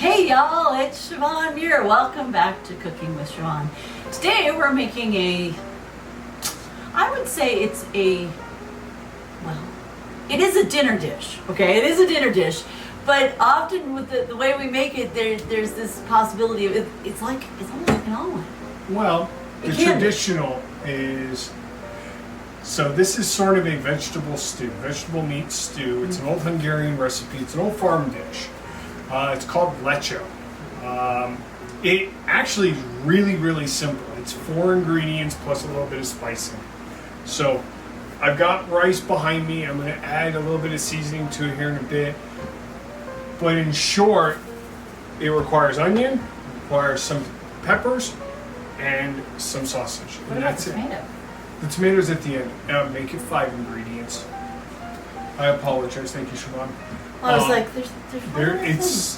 Hey y'all, it's Siobhan Muir. Welcome back to Cooking with Siobhan. Today we're making I would say it is a dinner dish, okay? It is a dinner dish, but often with the way we make it, there's this possibility of it's almost like an omelet. Well, the traditional is, so this is sort of a vegetable meat stew. It's an old Hungarian recipe. It's an old farm dish. It's called Lecso. It actually is really, really simple. It's 4 ingredients plus a little bit of spicing. So I've got rice behind me. I'm going to add a little bit of seasoning to it here in a bit. But in short, it requires onion, requires some peppers, and some sausage. What about the tomato? The tomatoes at the end. Make it 5 ingredients. I apologize. Thank you, Siobhan. Well, I was like,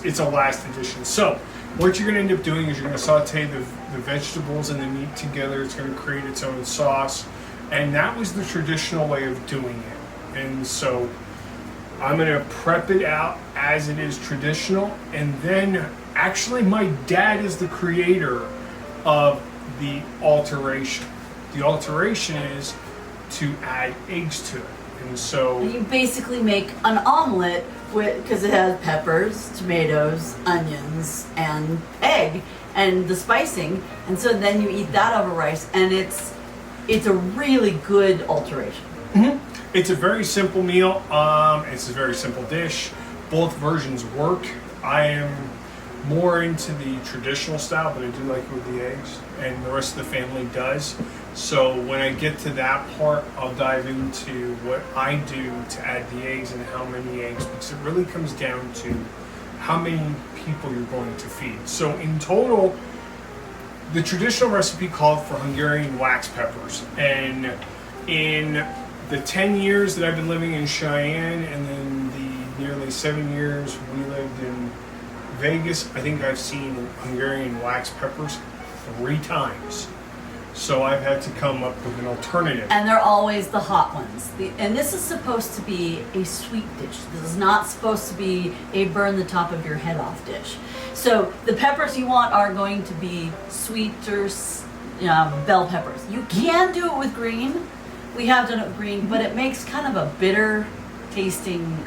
it's a last addition. So what you're going to end up doing is you're going to saute the vegetables and the meat together. It's going to create its own sauce. And that was the traditional way of doing it. And so I'm going to prep it out as it is traditional. And then actually my dad is the creator of the alteration. The alteration is to add eggs to it. And so you basically make an omelet because it has peppers, tomatoes, onions, and egg, and the spicing. And so then you eat that over rice, and it's a really good alteration. Mm-hmm. It's a very simple meal. It's a very simple dish. Both versions work. I am more into the traditional style, but I do like it with the eggs, and the rest of the family does. So when I get to that part, I'll dive into what I do to add the eggs and how many eggs, because it really comes down to how many people you're going to feed. So in total, the traditional recipe called for Hungarian wax peppers. And in the 10 years that I've been living in Cheyenne, and then the nearly 7 years we lived in Vegas, I think I've seen Hungarian wax peppers 3 times. So I've had to come up with an alternative. And they're always the hot ones. And this is supposed to be a sweet dish. This is not supposed to be a burn the top of your head off dish. So the peppers you want are going to be sweet or bell peppers. You can do it with green. We have done it with green, but it makes kind of a bitter tasting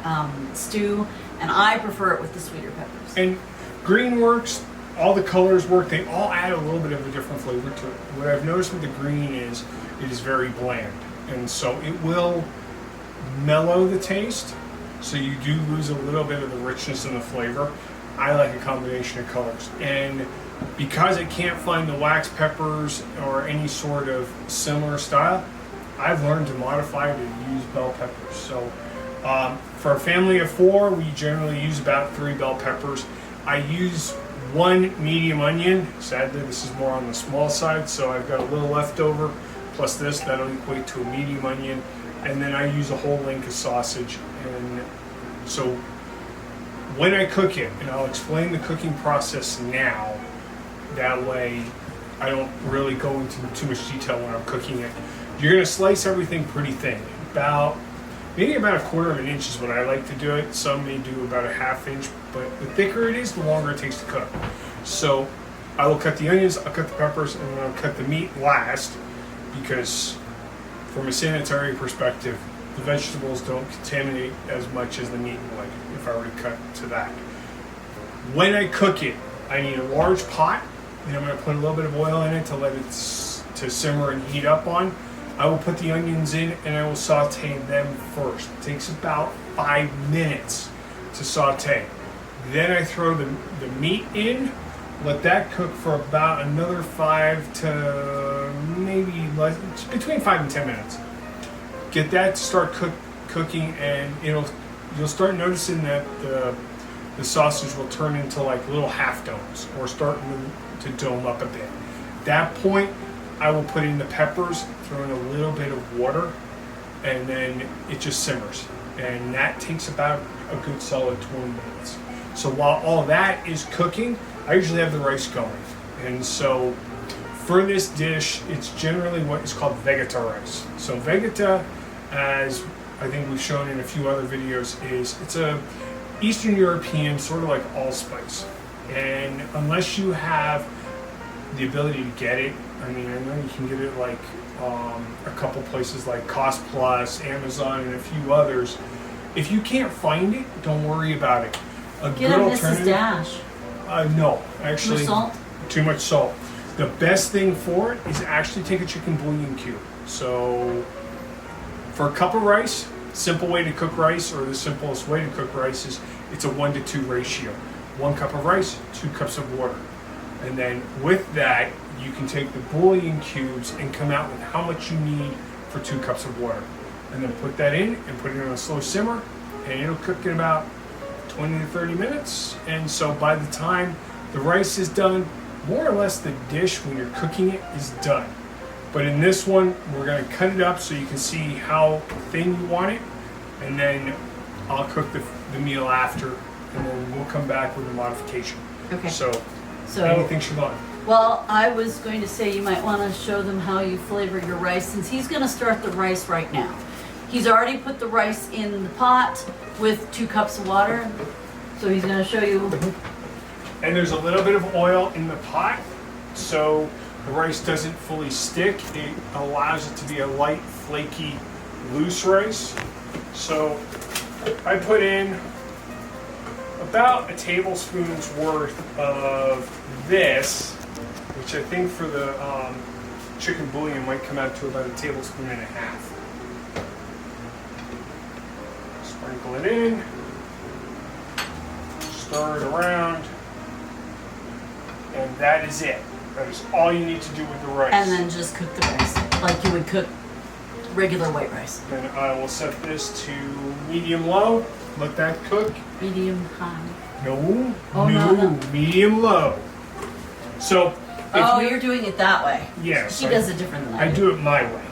stew. And I prefer it with the sweeter peppers. And green works. All the colors work. They all add a little bit of a different flavor to it. What I've noticed with the green is it is very bland, and so it will mellow the taste, so you do lose a little bit of the richness and the flavor. I like a combination of colors, and because I can't find the wax peppers or any sort of similar style, I've learned to modify to use bell peppers. So for a family of 4, we generally use about 3 bell peppers. I use 1 medium onion. Sadly, this is more on the small side, so I've got a little left over, plus this, that'll equate to a medium onion. And then I use a whole link of sausage. And so when I cook it, and I'll explain the cooking process now, that way I don't really go into too much detail when I'm cooking it. You're gonna slice everything pretty thin, maybe about 1/4 inch is what I like to do it. Some may do about 1/2 inch, but the thicker it is, the longer it takes to cook. So I will cut the onions, I'll cut the peppers, and then I'll cut the meat last, because from a sanitary perspective, the vegetables don't contaminate as much as the meat would if I were to cut to that. When I cook it, I need a large pot, and I'm going to put a little bit of oil in it to let it to simmer and heat up on. I will put the onions in and I will saute them first. It takes about 5 minutes to saute. Then I throw the meat in, let that cook for about another 5 to maybe less, between 5 and 10 minutes. Get that to start cooking, and you'll start noticing that the sausage will turn into like little half domes or start to dome up a bit. At that point, I will put in the peppers, throw in a little bit of water, and then it just simmers. And that takes about a good solid 20 minutes. So while all that is cooking, I usually have the rice going. And so for this dish, it's generally what is called Vegata rice. So Vegata, as I think we've shown in a few other videos, it's a Eastern European, sort of like allspice. And unless you have the ability to get it, I mean, I know you can get it like a couple places like Cost Plus, Amazon, and a few others. If you can't find it, don't worry about it. A Get good a alternative. Mrs. Dash. No, actually. Too much salt? Too much salt. The best thing for it is actually take a chicken bouillon cube. So, for a cup of rice, simple way to cook rice, or the simplest way to cook rice is it's a 1-to-2 ratio. 1 cup of rice, 2 cups of water. And then with that, you can take the bouillon cubes and come out with how much you need for 2 cups of water. And then put that in and put it on a slow simmer, and it'll cook in about 20 to 30 minutes. And so by the time the rice is done, more or less the dish when you're cooking it is done. But in this one, we're gonna cut it up so you can see how thin you want it, and then I'll cook the meal after, and then we'll come back with a modification. Okay. So So, anything, Siobhan? well, I was going to say you might want to show them how you flavor your rice, since he's going to start the rice right now. He's already put the rice in the pot with 2 cups of water, so he's going to show you. And there's a little bit of oil in the pot, so the rice doesn't fully stick. It allows it to be a light, flaky, loose rice. So I put in about a tablespoon's worth of this, which I think for the chicken bouillon might come out to about a tablespoon and a half. Sprinkle it in, stir it around, and that is it. That is all you need to do with the rice. And then just cook the rice like you would cook regular white rice. Then I will set this to medium-low, let that cook. Medium high. No, Oh, no. medium-low. So, if Oh, you're doing it that way. Yes. He does it different than I do it my way.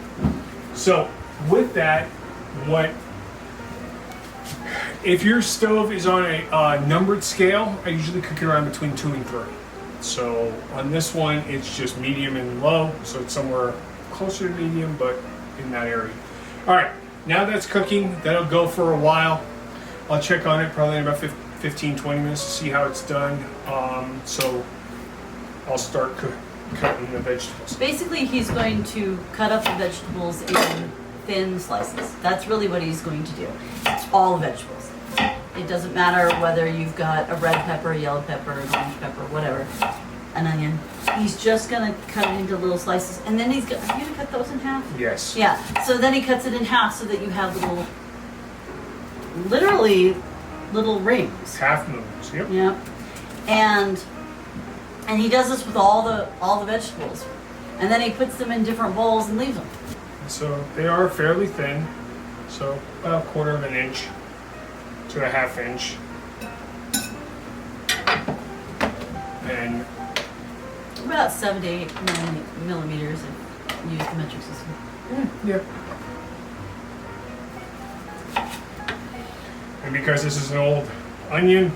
So, with that, if your stove is on a numbered scale, I usually cook it around between 2 and 3. So, on this one, it's just medium and low, so it's somewhere closer to medium, but in that area. All right, now that's cooking. That'll go for a while. I'll check on it probably in about 15-20 minutes to see how it's done. So I'll start cutting the vegetables. Basically, he's going to cut up the vegetables in thin slices. That's really what he's going to do. It's all vegetables. It doesn't matter whether you've got a red pepper, a yellow pepper, an orange pepper, whatever, an onion. He's just gonna cut it into little slices, and then are you gonna cut those in half? Yes. Yeah. So then he cuts it in half so that you have literally little rings. Half moons. Yep. Yeah. And he does this with all the vegetables, and then he puts them in different bowls and leaves them. So they are fairly thin, so about 1/4 of an inch to a 1/2 inch. And About 7 to 8 millimeters if you use the metric system. yep. And because this is an old onion,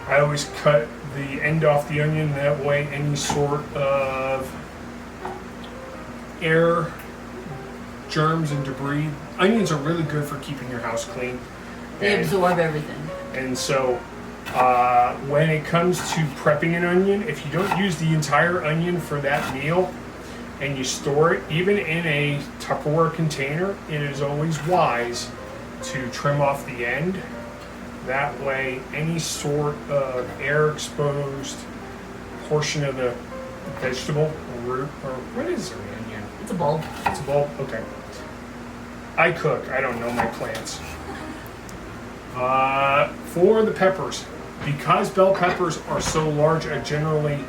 I always cut the end off the onion. That way any sort of air, germs, and debris. Onions are really good for keeping your house clean. They And- absorb everything. And so when it comes to prepping an onion, if you don't use the entire onion for that meal and you store it even in a Tupperware container, it is always wise to trim off the end. That way any sort of air exposed portion of the vegetable or root, or what is an onion? It's a bulb. It's a bulb? Okay. I cook, I don't know my plants. For the peppers, because bell peppers are so large, I generally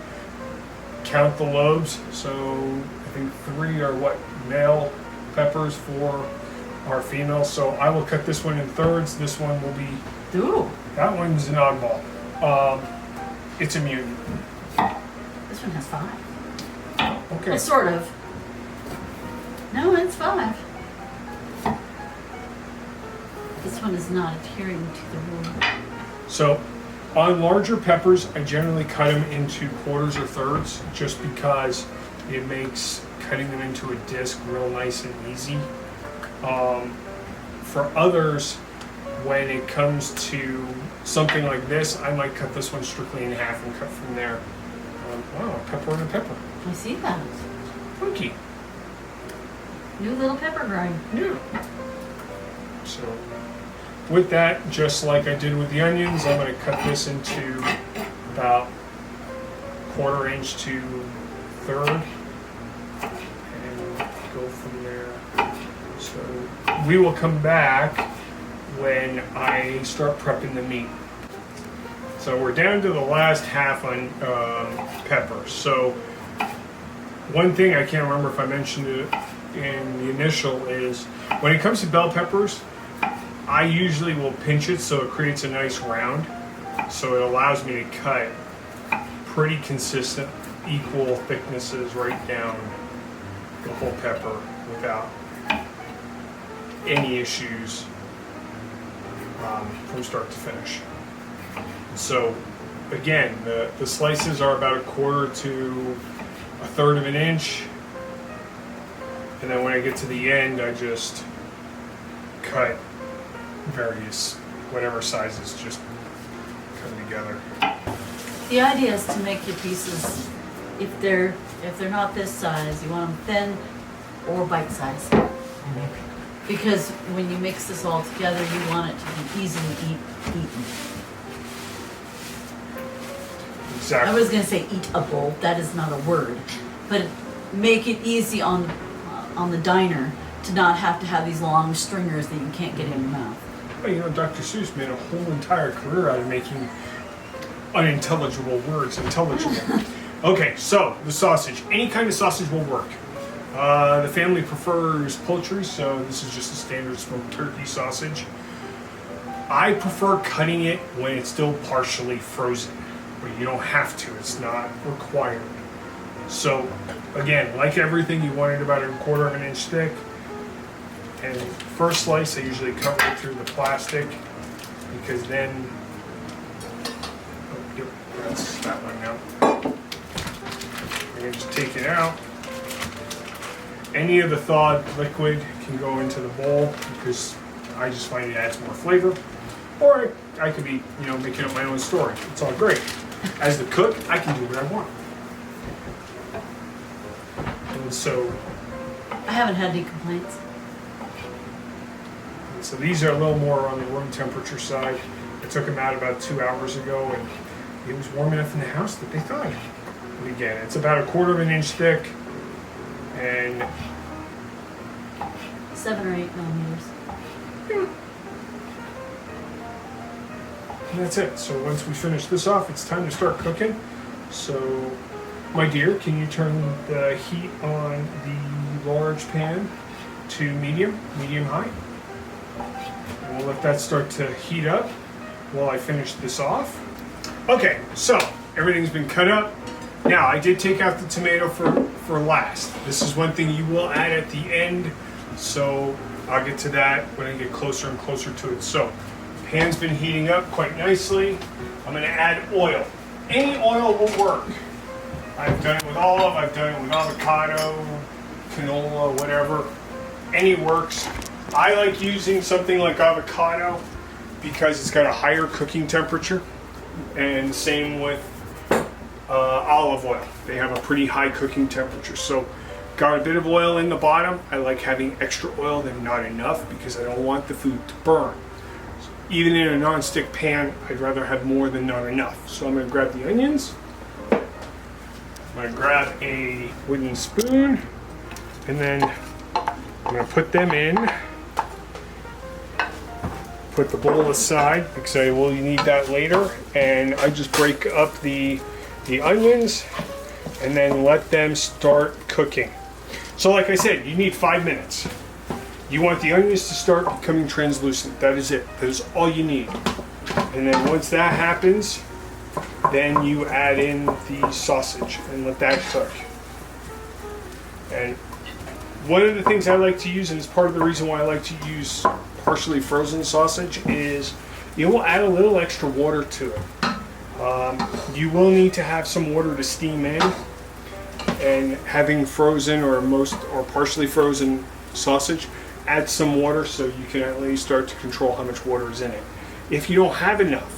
count the lobes. So I think 3 are male peppers, 4 are female. So I will cut this one in thirds. This one will be, Ooh, that one's an oddball. It's a mutant. this one has 5. Okay. Well, sort of. No, it's 5. This one is not adhering to the rule. So on larger peppers, I generally cut them into quarters or thirds just because it makes cutting them into a disc real nice and easy. For others, when it comes to something like this, I might cut this one strictly in half and cut from there. Wow, pepper and a pepper. I see that. Funky. New little pepper growing. Yeah. So with that, just like I did with the onions, I'm going to cut this into about 1/4 inch to 1/3 and go from there. So we will come back when I start prepping the meat. So we're down to the last half on pepper. So one thing I can't remember if I mentioned it in the initial is when it comes to bell peppers, I usually will pinch it so it creates a nice round. So it allows me to cut pretty consistent, equal thicknesses right down the whole pepper without any issues from start to finish. So again, the slices are about 1/4 to 1/3 of an inch. And then when I get to the end, I just cut various, whatever sizes, just come together. The idea is to make your pieces, if they're not this size, you want them thin or bite size. Because when you mix this all together, you want it to be easily eaten. Exactly. I was going to say eatable. That is not a word, but make it easy on the diner to not have to have these long stringers that you can't get in your mouth. Well, you know, Dr. Seuss made a whole entire career out of making unintelligible words intelligible. Okay, so the sausage. Any kind of sausage will work. The family prefers poultry, so this is just a standard smoked turkey sausage. I prefer cutting it when it's still partially frozen, but you don't have to. It's not required. So, again, like everything, you want it about 1/4 of an inch thick. And first slice, I usually cover it through the plastic because then, oh, yep, that's that one now. I'm going to just take it out. Any of the thawed liquid can go into the bowl because I just find it adds more flavor. Or I could be, making up my own story. It's all great. As the cook, I can do what I want. And so I haven't had any complaints. So these are a little more on the room temperature side. I took them out about 2 hours ago, and it was warm enough in the house that they thawed. And again, it's about 1/4 of an inch thick, and 7 or 8 millimeters. yeah. And that's it. So once we finish this off, it's time to start cooking. So, my dear, can you turn the heat on the large pan to medium-high? And we'll let that start to heat up while I finish this off. Okay, so everything's been cut up. Now, I did take out the tomato for last. This is one thing you will add at the end, so I'll get to that when I get closer and closer to it. So, pan's been heating up quite nicely. I'm going to add oil. Any oil will work. I've done it with olive, I've done it with avocado, canola, whatever. Any works. I like using something like avocado because it's got a higher cooking temperature, and same with olive oil. They have a pretty high cooking temperature. So got a bit of oil in the bottom. I like having extra oil than not enough because I don't want the food to burn. Even in a non-stick pan, I'd rather have more than not enough. So I'm going to grab the onions. I'm going to grab a wooden spoon, and then I'm going to put them in. Put the bowl aside because I will need that later, and I just break up the onions and then let them start cooking. So like I said, you need 5 minutes. You want the onions to start becoming translucent. That is it. That is all you need. And then once that happens, then you add in the sausage and let that cook. And one of the things I like to use, and it's part of the reason why I like to use partially frozen sausage, is you will add a little extra water to it. You will need to have some water to steam in, and having frozen or partially frozen sausage add some water so you can at least start to control how much water is in it. If you don't have enough,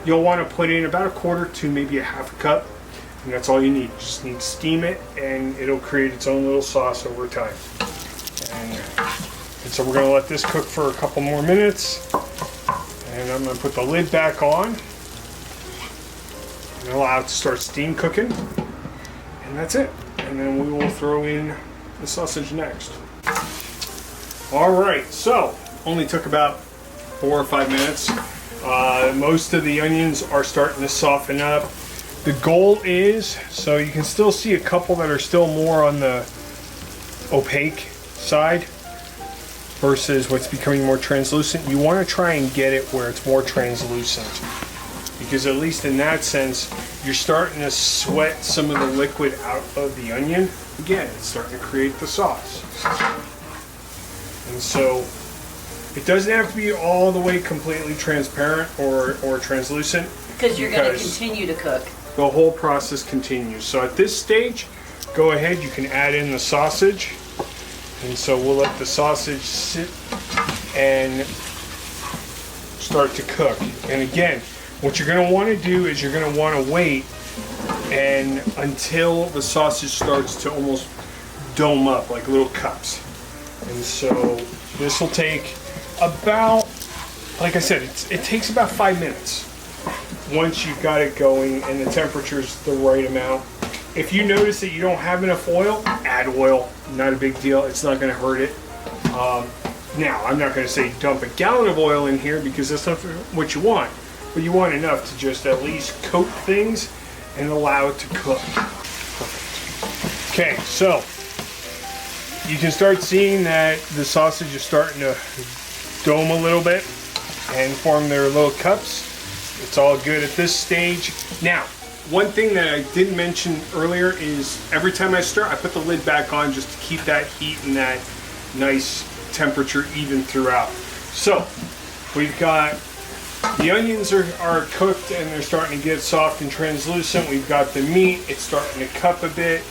you'll want to put in about a quarter to maybe a half a cup, and that's all you need. You just need to steam it, and it'll create its own little sauce over time. And so we're going to let this cook for a couple more minutes, and I'm going to put the lid back on and allow it to start steam cooking, and that's it. And then we will throw in the sausage next. All right, so only took about 4 or 5 minutes. Most of the onions are starting to soften up. The goal is, so you can still see a couple that are still more on the opaque side versus what's becoming more translucent. You want to try and get it where it's more translucent, because at least in that sense, you're starting to sweat some of the liquid out of the onion. Again, it's starting to create the sauce. And so it doesn't have to be all the way completely transparent or translucent. Because you're going to continue to cook. The whole process continues. So at this stage, go ahead, you can add in the sausage. And so we'll let the sausage sit and start to cook. And again, what you're going to want to do is you're going to want to wait and until the sausage starts to almost dome up like little cups. And so this will take about, like I said, it takes about 5 minutes once you've got it going and the temperature's the right amount. If you notice that you don't have enough oil, add oil. Not a big deal. It's not going to hurt it. Now, I'm not going to say dump a gallon of oil in here because that's not what you want. But you want enough to just at least coat things and allow it to cook. Okay, so you can start seeing that the sausage is starting to dome a little bit and form their little cups. It's all good at this stage. Now, one thing that I didn't mention earlier is every time I stir, I put the lid back on just to keep that heat and that nice temperature even throughout. So, we've got the onions are cooked and they're starting to get soft and translucent. We've got the meat, it's starting to cup a bit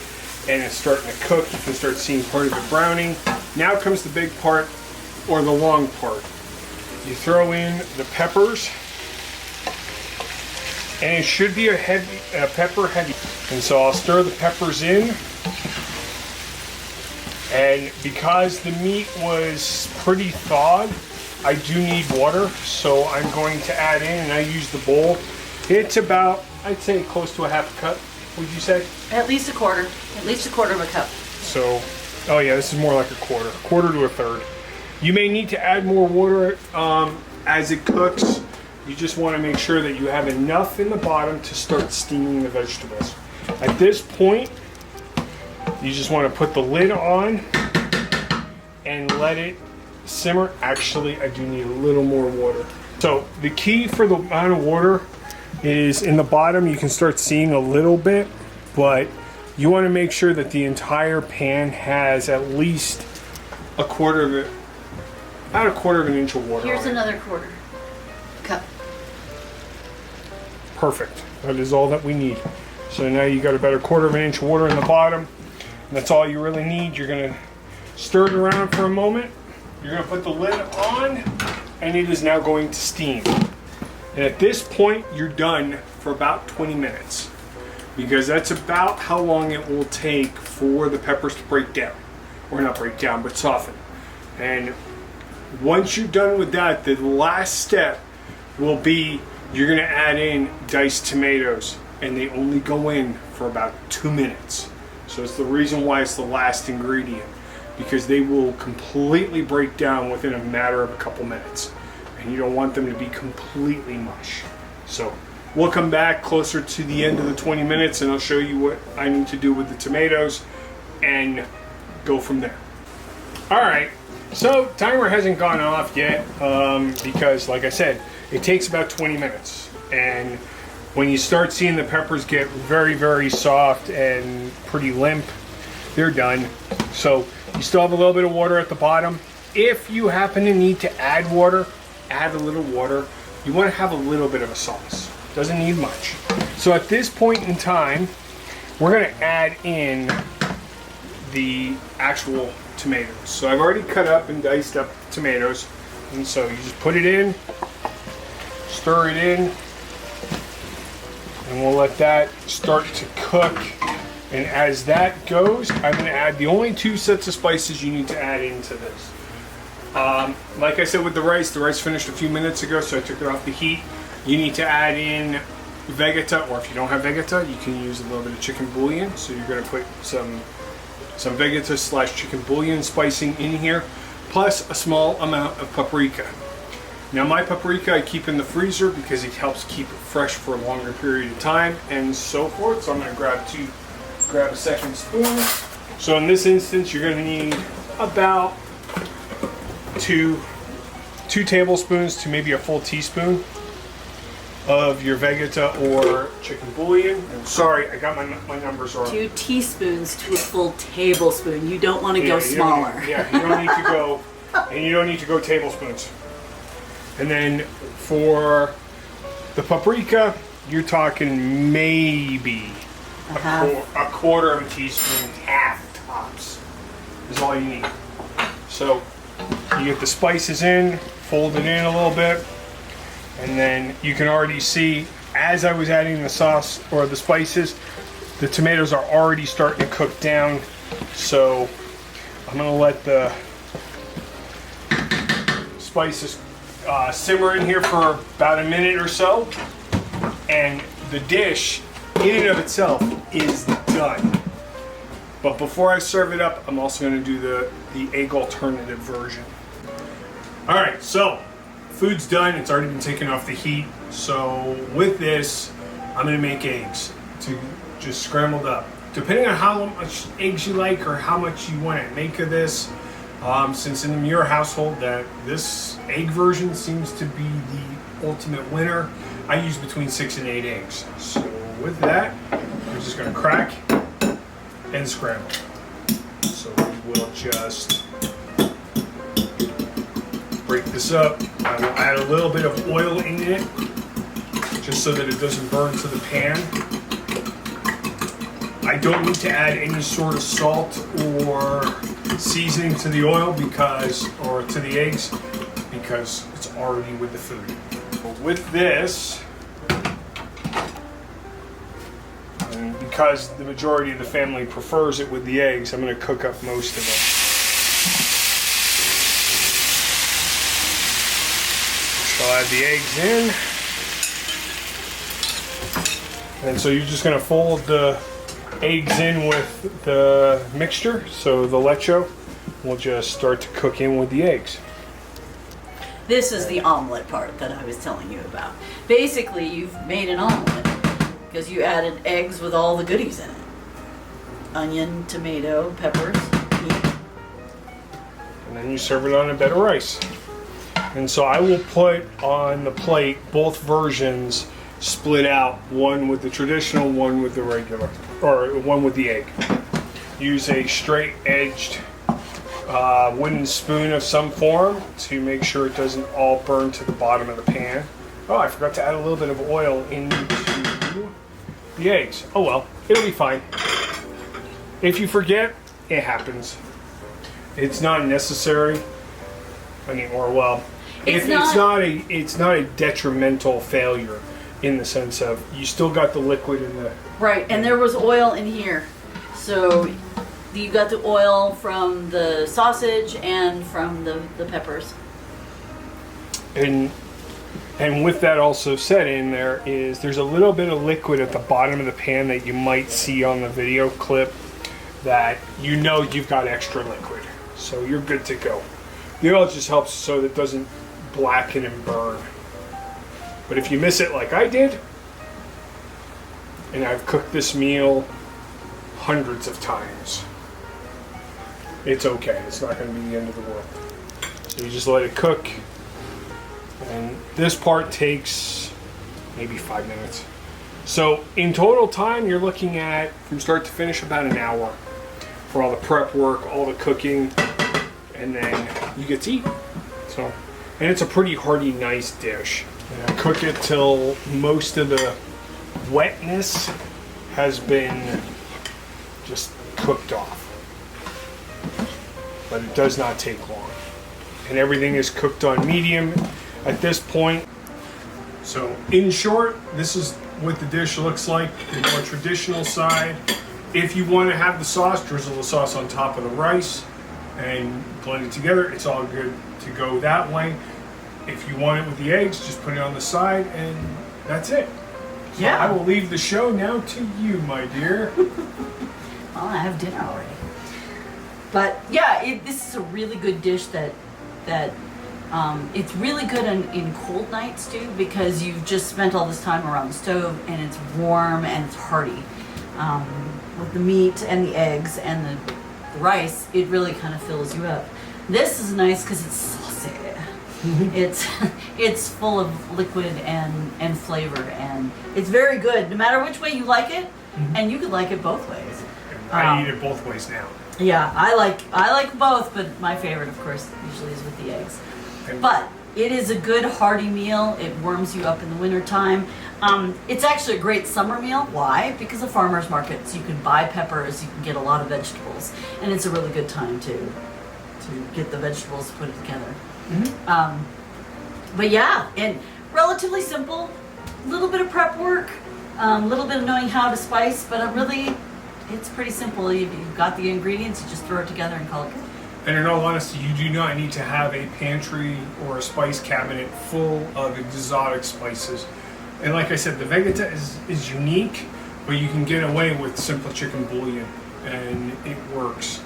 and it's starting to cook. You can start seeing part of it browning. Now comes the big part, or the long part. You throw in the peppers, and it should be a pepper heavy. And so I'll stir the peppers in. And because the meat was pretty thawed, I do need water, so I'm going to add in, and I use the bowl. It's about, I'd say, close to a half a cup, would you say? At least a quarter of a cup. So, oh yeah, this is more like a quarter to a third. You may need to add more water as it cooks. You just want to make sure that you have enough in the bottom to start steaming the vegetables. At this point, you just want to put the lid on and let it simmer. Actually, I do need a little more water. So the key for the amount of water is in the bottom. You can start seeing a little bit, but you want to make sure that the entire pan has at least about a quarter of an inch of water. Here's another quarter cup. Perfect. That is all that we need. So now you got about a quarter of an inch of water in the bottom. And that's all you really need. You're going to stir it around for a moment. You're going to put the lid on, and it is now going to steam. And at this point, you're done for about 20 minutes, because that's about how long it will take for the peppers to break down. Or not break down, but soften. And once you're done with that, the last step will be you're going to add in diced tomatoes, and they only go in for about 2 minutes. So it's the reason why it's the last ingredient, because they will completely break down within a matter of a couple minutes, and you don't want them to be completely mush. So we'll come back closer to the end of the 20 minutes and I'll show you what I need to do with the tomatoes and go from there. Alright, so timer hasn't gone off yet because, like I said, it takes about 20 minutes, and when you start seeing the peppers get very, very soft and pretty limp, they're done. So you still have a little bit of water at the bottom. If you happen to need to add water, add a little water. You want to have a little bit of a sauce. Doesn't need much. So at this point in time, we're going to add in the actual tomatoes. So I've already cut up and diced up tomatoes. And so you just put it in, stir it in, and we'll let that start to cook. And as that goes, I'm going to add the only 2 sets of spices you need to add into this. Like I said with the rice finished a few minutes ago, so I took it off the heat. You need to add in Vegata, or if you don't have Vegata, you can use a little bit of chicken bouillon. So you're going to put some Vegata / chicken bouillon spicing in here, plus a small amount of paprika. Now my paprika I keep in the freezer because it helps keep it fresh for a longer period of time and so forth. So I'm going to grab a second spoon. So in this instance, you're going to need about two tablespoons to maybe a full teaspoon of your Vegata or chicken bouillon. And sorry, I got my numbers wrong. 2 teaspoons to a full tablespoon. You don't want to go smaller. You don't need to go, and you don't need to go tablespoons. And then for the paprika, you're talking maybe a quarter of a teaspoon, half tops, is all you need. So you get the spices in, fold it in a little bit, and then you can already see as I was adding the sauce or the spices, the tomatoes are already starting to cook down. So I'm going to let the spices simmer in here for about a minute or so, and the dish in and of itself is done. But before I serve it up, I'm also going to do the egg alternative version. All right, so food's done. It's already been taken off the heat. So with this, I'm going to make eggs to just scrambled up. Depending on how much eggs you like or how much you want to make of this, since in the Muir household that this egg version seems to be the ultimate winner, I use between 6 and 8 eggs. So with that, we're just going to crack and scramble. So we will just break this up. I will add a little bit of oil in it just so that it doesn't burn to the pan. I don't need to add any sort of salt or seasoning to the oil or to the eggs because it's already with the food. With this, and because the majority of the family prefers it with the eggs, I'm going to cook up most of it. So I'll add the eggs in. And so you're just going to fold the eggs in with the mixture. So the Lecso will just start to cook in with the eggs. This is the omelet part that I was telling you about. Basically, you've made an omelet because you added eggs with all the goodies in it. Onion, tomato, peppers, meat. And then you serve it on a bed of rice. And so I will put on the plate both versions split out, one with the traditional, one with the regular, or one with the egg. Use a straight edged wooden spoon of some form to make sure it doesn't all burn to the bottom of the pan. Oh, I forgot to add a little bit of oil into the eggs. Oh well, it'll be fine. If you forget, it happens. It's not necessary. I mean, or well, it's not a detrimental failure in the sense of you still got the liquid in the right, and there was oil in here, so you got the oil from the sausage and from the peppers. And with that also said in there's a little bit of liquid at the bottom of the pan that you might see on the video clip that you know you've got extra liquid. So you're good to go. The oil just helps so that it doesn't blacken and burn. But if you miss it like I did, and I've cooked this meal hundreds of times, it's okay. It's not going to be the end of the world. So you just let it cook. And this part takes maybe 5 minutes. So in total time, you're looking at, from start to finish, about an hour for all the prep work, all the cooking, and then you get to eat. So, and it's a pretty hearty, nice dish. And I cook it till most of the wetness has been just cooked off. but it does not take long. And everything is cooked on medium at this point. So in short, this is what the dish looks like, the more traditional side. If you want to have the sauce, drizzle the sauce on top of the rice and blend it together. It's all good to go that way. If you want it with the eggs, just put it on the side and that's it. So Yeah. I will leave the show now to you, my dear. Well, I have dinner already. But yeah, this is a really good dish that it's really good in cold nights too, because you've just spent all this time around the stove and it's warm and it's hearty. With the meat and the eggs and the rice, it really kind of fills you up. This is nice because it's saucy. It's full of liquid and flavor, and it's very good no matter which way you like it. And you could like it both ways. I eat it both ways now. Yeah, I like both, but my favorite, of course, usually is with the eggs. But it is a good hearty meal. It warms you up in the wintertime. It's actually a great summer meal. Why? Because of farmers markets. You can buy peppers, you can get a lot of vegetables, and it's a really good time to get the vegetables, put it together. But yeah, and relatively simple, a little bit of prep work, a little bit of knowing how to spice, but really, it's pretty simple. You've got the ingredients, you just throw it together and call it good. And in all honesty, you do not need to have a pantry or a spice cabinet full of exotic spices. And like I said, the Vegata is unique, but you can get away with simple chicken bouillon, and it works.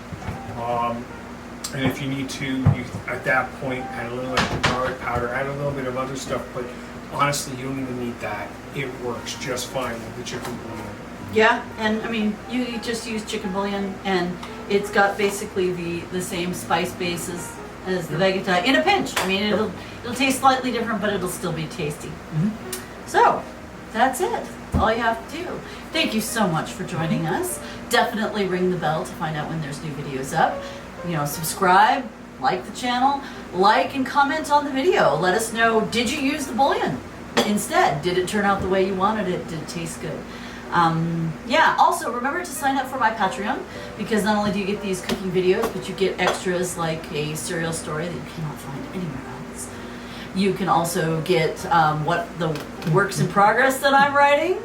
And if you need to, you at that point add a little bit of garlic powder, add a little bit of other stuff, but honestly, you don't even need that. It works just fine with the chicken bouillon. Yeah, and I mean, you just use chicken bouillon, and it's got basically the same spice bases as the Vegata in a pinch. I mean, it'll taste slightly different, but it'll still be tasty. So, that's it. That's all you have to do. Thank you so much for joining us. Definitely ring the bell to find out when there's new videos up. Subscribe, like the channel, like and comment on the video. Let us know, did you use the bouillon instead? Did it turn out the way you wanted it? Did it taste good? Yeah, also remember to sign up for my Patreon, because not only do you get these cooking videos, but you get extras like a cereal story that you cannot find anywhere else. You can also get what the works in progress that I'm writing.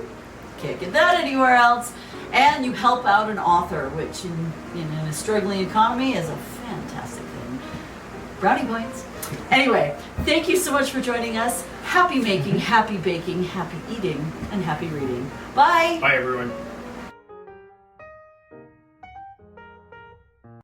Can't get that anywhere else. And you help out an author, which in a struggling economy is a fantastic thing. Brownie points. Anyway, thank you so much for joining us. Happy making, happy baking, happy eating, and happy reading. Bye. Bye, everyone.